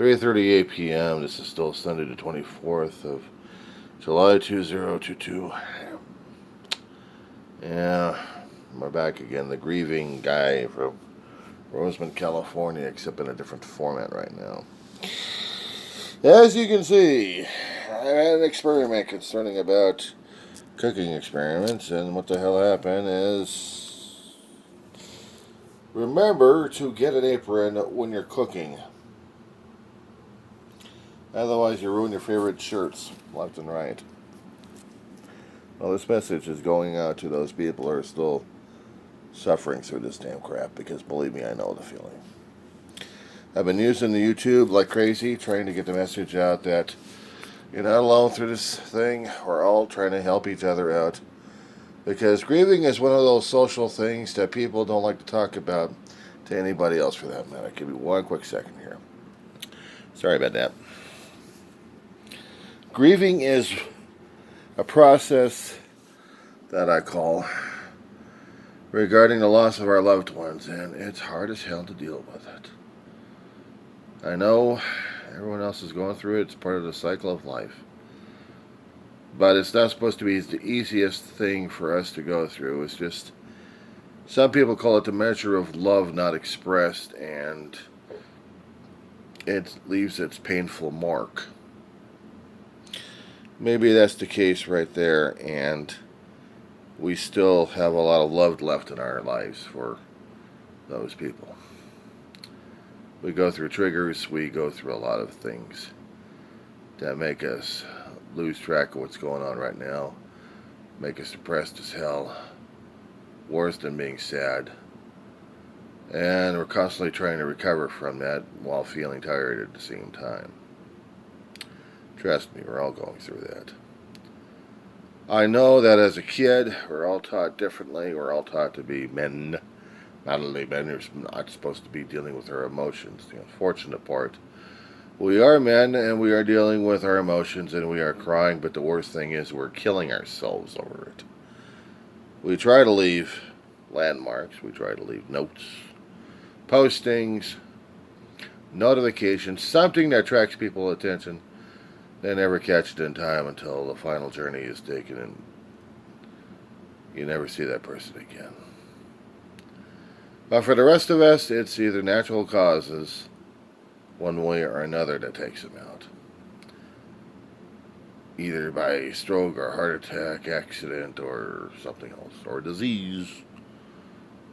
3:38 p.m. This is still Sunday the 24th of July 2022. Yeah, we're back again. The grieving guy from Roseman, California, except in a different format right now. As you can see, I had an experiment concerning about cooking experiments, and what the hell happened is remember to get an apron when you're cooking. Otherwise, you ruin your favorite shirts left and right. Well, this message is going out to those people who are still suffering through this damn crap, because believe me, I know the feeling. I've been using the YouTube like crazy, trying to get the message out that you're not alone through this thing. We're all trying to help each other out. Because grieving is one of those social things that people don't like to talk about to anybody else for that matter. Give me one quick second here. Sorry about that. Grieving is a process that I call regarding the loss of our loved ones, and it's hard as hell to deal with it. I know everyone else is going through it. It's part of the cycle of life. But it's not supposed to be the easiest thing for us to go through. It's just, some people call it the measure of love not expressed, and it leaves its painful mark. Maybe that's the case right there, and we still have a lot of love left in our lives for those people. We go through triggers, we go through a lot of things that make us lose track of what's going on right now, make us depressed as hell, worse than being sad, and we're constantly trying to recover from that while feeling tired at the same time. Trust me, we're all going through that. I know that as a kid, we're all taught differently. We're all taught to be men. Manly men are not supposed to be dealing with our emotions. The unfortunate part, we are men and we are dealing with our emotions and we are crying, but the worst thing is we're killing ourselves over it. We try to leave landmarks. We try to leave notes, postings, notifications, something that attracts people's attention. They never catch it in time until the final journey is taken and you never see that person again. But for the rest of us, it's either natural causes, one way or another, that takes them out. Either by stroke or heart attack, accident, or something else, or disease.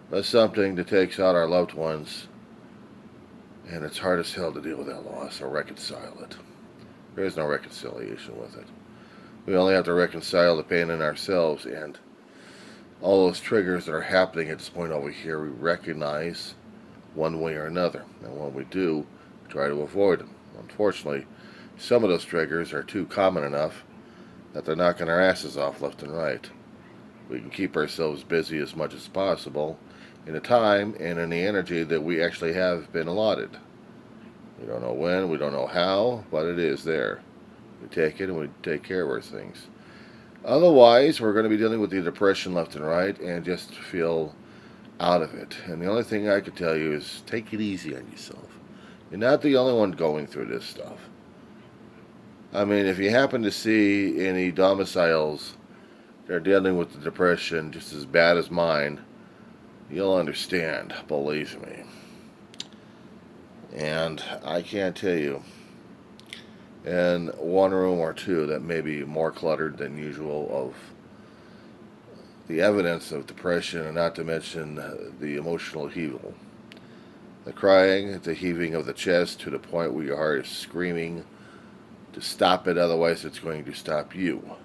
But something that takes out our loved ones, and it's hard as hell to deal with that loss or reconcile it. There is no reconciliation with it. We only have to reconcile the pain in ourselves, and all those triggers that are happening at this point over here, we recognize one way or another. And when we do, we try to avoid them. Unfortunately, some of those triggers are too common enough that they're knocking our asses off left and right. We can keep ourselves busy as much as possible in the time and in the energy that we actually have been allotted. We don't know when, we don't know how, but it is there. We take it and we take care of our things. Otherwise, we're going to be dealing with the depression left and right and just feel out of it. And the only thing I could tell you is take it easy on yourself. You're not the only one going through this stuff. I mean, if you happen to see any domiciles that are dealing with the depression just as bad as mine, you'll understand, believe me. And I can't tell you, in one room or two that may be more cluttered than usual of the evidence of depression, and not to mention the emotional heaval. The crying, the heaving of the chest to the point where your heart is screaming to stop it, otherwise it's going to stop you.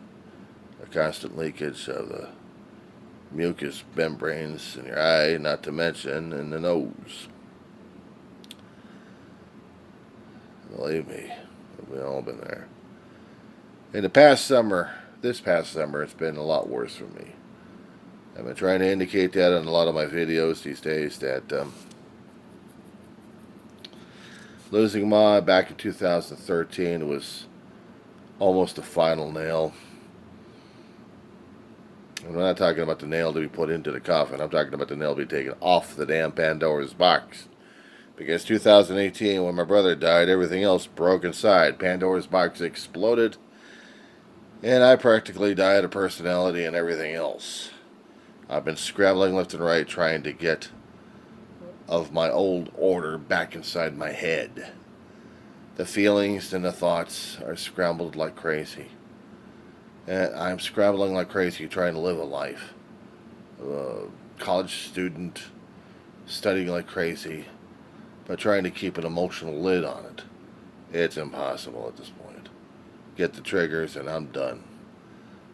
The constant leakage of the mucous membranes in your eye, not to mention in the nose. Believe me, we've all been there. In the past summer, this past summer, it's been a lot worse for me. I've been trying to indicate that in a lot of my videos these days, that losing Ma back in 2013 was almost the final nail. I'm not talking about the nail to be put into the coffin. I'm talking about the nail to be taken off the damn Pandora's box Because 2018, when my brother died, everything else broke inside. Pandora's box exploded, and I practically died of personality and everything else. I've been scrabbling left and right trying to get of my old order back inside my head. The feelings and the thoughts are scrambled like crazy. And I'm scrambling like crazy trying to live a life. College student, studying like crazy, but trying to keep an emotional lid on it. It's impossible at this point. Get the triggers and I'm done.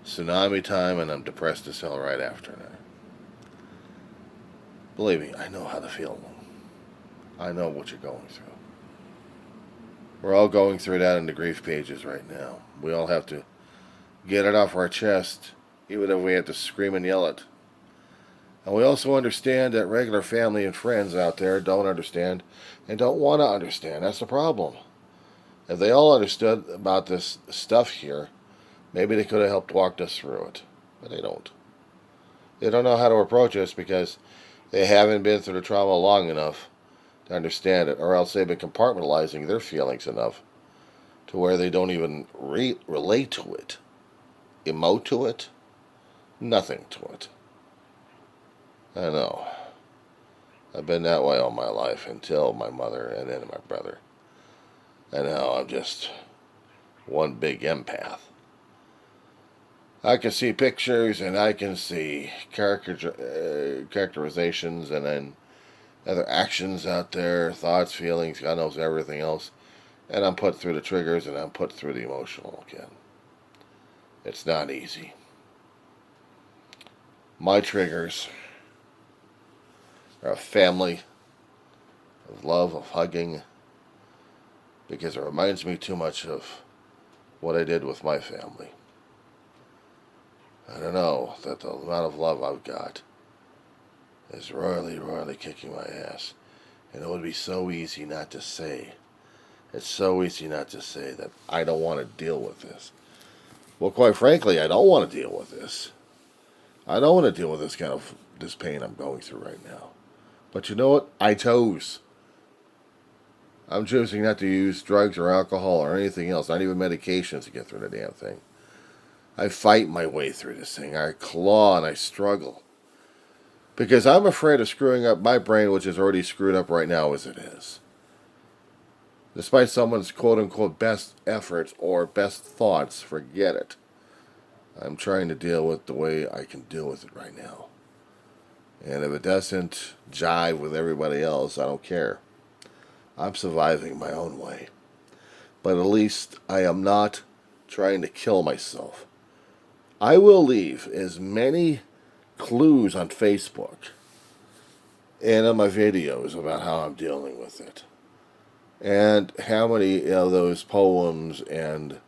Tsunami time and I'm depressed as hell right after that. Believe me, I know how to feel. I know what you're going through. We're all going through that in the grief pages right now. We all have to get it off our chest, even if we have to scream and yell it. And we also understand that regular family and friends out there don't understand and don't want to understand. That's the problem. If they all understood about this stuff here, maybe they could have helped walk us through it. But they don't. They don't know how to approach us because they haven't been through the trauma long enough to understand it, or else they've been compartmentalizing their feelings enough to where they don't even relate to it, emote to it, nothing to it. I know. I've been that way all my life until my mother and then my brother. And now I'm just one big empath. I can see pictures and I can see characterizations and then other actions out there, thoughts, feelings, God knows everything else. And I'm put through the triggers and I'm put through the emotional again. It's not easy. My triggers are a family of love, of hugging, because it reminds me too much of what I did with my family. I don't know that the amount of love I've got is royally, royally kicking my ass. And it would be so easy not to say. It's so easy not to say that I don't want to deal with this. Well, quite frankly, I don't want to deal with this. I don't want to deal with this pain I'm going through right now. But you know what? I chose. I'm choosing not to use drugs or alcohol or anything else, not even medications to get through the damn thing. I fight my way through this thing. I claw and I struggle. Because I'm afraid of screwing up my brain, which is already screwed up right now as it is. Despite someone's quote-unquote best efforts or best thoughts, forget it. I'm trying to deal with the way I can deal with it right now. And if it doesn't jive with everybody else, I don't care. I'm surviving my own way. But at least I am not trying to kill myself. I will leave as many clues on Facebook and on my videos about how I'm dealing with it. And how many of those poems and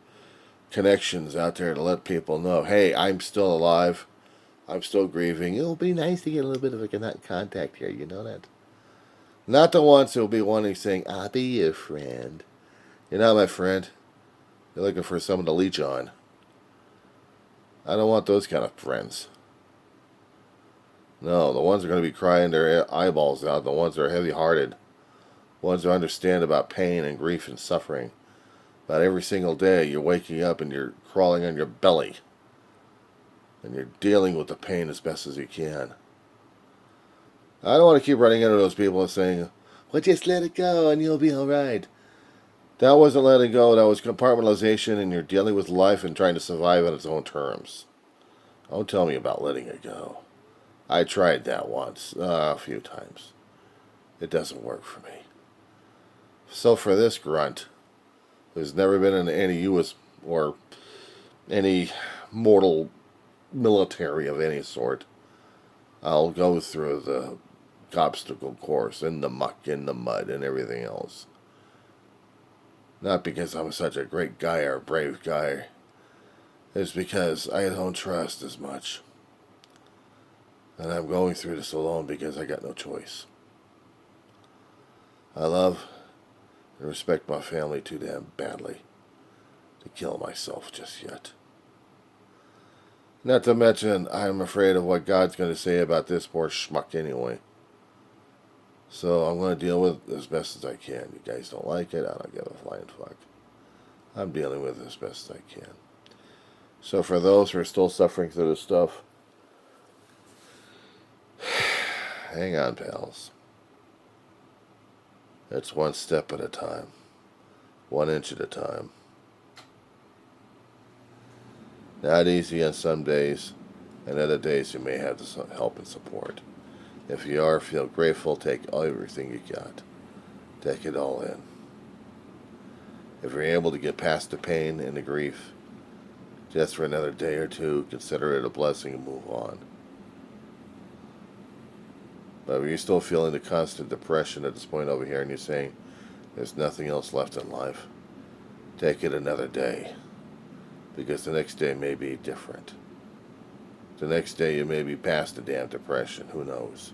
connections out there to let people know, hey, I'm still alive. I'm still grieving. It'll be nice to get a little bit of a contact here, you know that? Not the ones who'll be wanting saying, I'll be your friend. You're not my friend. You're looking for someone to leech on. I don't want those kind of friends. No, the ones that are going to be crying their eyeballs out, the ones that are heavy-hearted, ones that understand about pain and grief and suffering. About every single day you're waking up and you're crawling on your belly. And you're dealing with the pain as best as you can. I don't want to keep running into those people and saying, well, just let it go and you'll be alright. That wasn't letting go, that was compartmentalization, and you're dealing with life and trying to survive on its own terms. Don't tell me about letting it go. I tried that once, a few times. It doesn't work for me. So for this grunt, who's never been in any U.S. or any mortal military of any sort, I'll go through the obstacle course in the muck, in the mud, and everything else. Not because I'm such a great guy or a brave guy. It's because I don't trust as much. And I'm going through this alone because I got no choice. I love and respect my family too damn badly to kill myself just yet. Not to mention, I'm afraid of what God's going to say about this poor schmuck anyway. So I'm going to deal with it as best as I can. You guys don't like it, I don't give a flying fuck. I'm dealing with it as best as I can. So for those who are still suffering through this stuff, hang on, pals. It's one step at a time, 1 inch at a time. Not easy on some days, and other days you may have some help and support. If you are, feel grateful, take everything you got. Take it all in. If you're able to get past the pain and the grief, just for another day or two, consider it a blessing and move on. But if you're still feeling the constant depression at this point over here and you're saying there's nothing else left in life, take it another day. Because the next day may be different. The next day you may be past the damn depression. Who knows?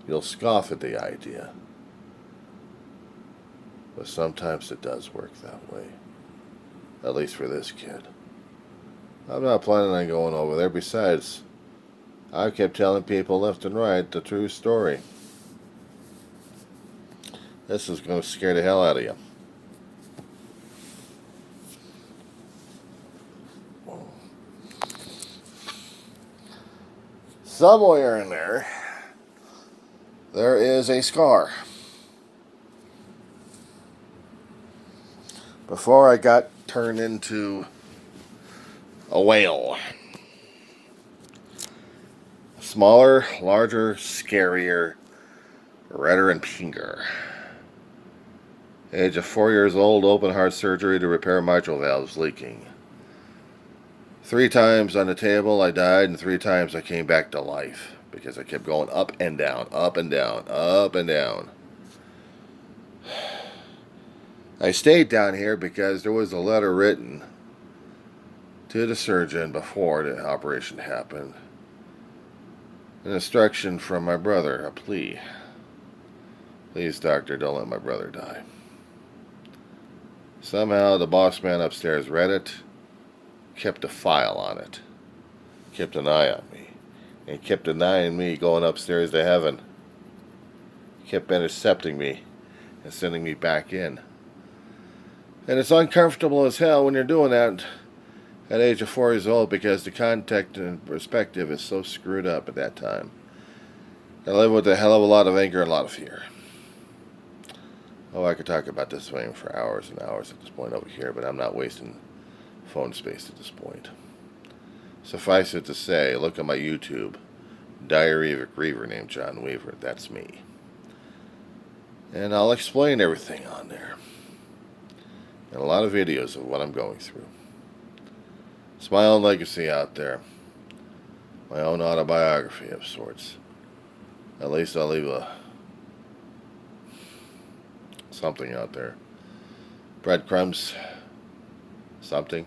You'll scoff at the idea. But sometimes it does work that way. At least for this kid. I'm not planning on going over there. Besides, I kept telling people left and right the true story. This is going to scare the hell out of you. Somewhere in there is a scar. Before I got turned into a whale. Smaller, larger, scarier, redder and pinker. Age of 4 years old, open heart surgery to repair mitral valves leaking. 3 times on the table I died, and 3 times I came back to life because I kept going up and down, up and down, up and down. I stayed down here because there was a letter written to the surgeon before the operation happened. An instruction from my brother, a plea. Please, doctor, don't let my brother die. Somehow the boss man upstairs read it, kept a file on it, kept an eye on me, and kept denying me going upstairs to heaven. Kept intercepting me and sending me back in. And it's uncomfortable as hell when you're doing that at age of 4 years old because the context and perspective is so screwed up at that time. I live with a hell of a lot of anger and a lot of fear. Oh, I could talk about this thing for hours and hours at this point over here, but I'm not wasting phone space at this point. Suffice it to say, look at my YouTube, Diary of a Griever named John Weaver. That's me. And I'll explain everything on there. And a lot of videos of what I'm going through. It's my own legacy out there. My own autobiography of sorts. At least I'll leave something out there. Breadcrumbs. Something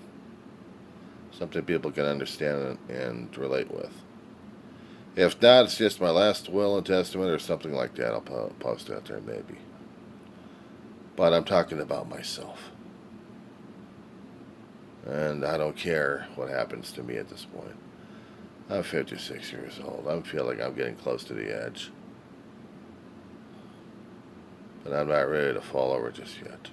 people can understand and relate with. If not, it's just my last will and testament or something like that. I'll post out there maybe. But I'm talking about myself. And I don't care what happens to me at this point. I'm 56 years old. I feel like I'm getting close to the edge. But I'm not ready to fall over just yet.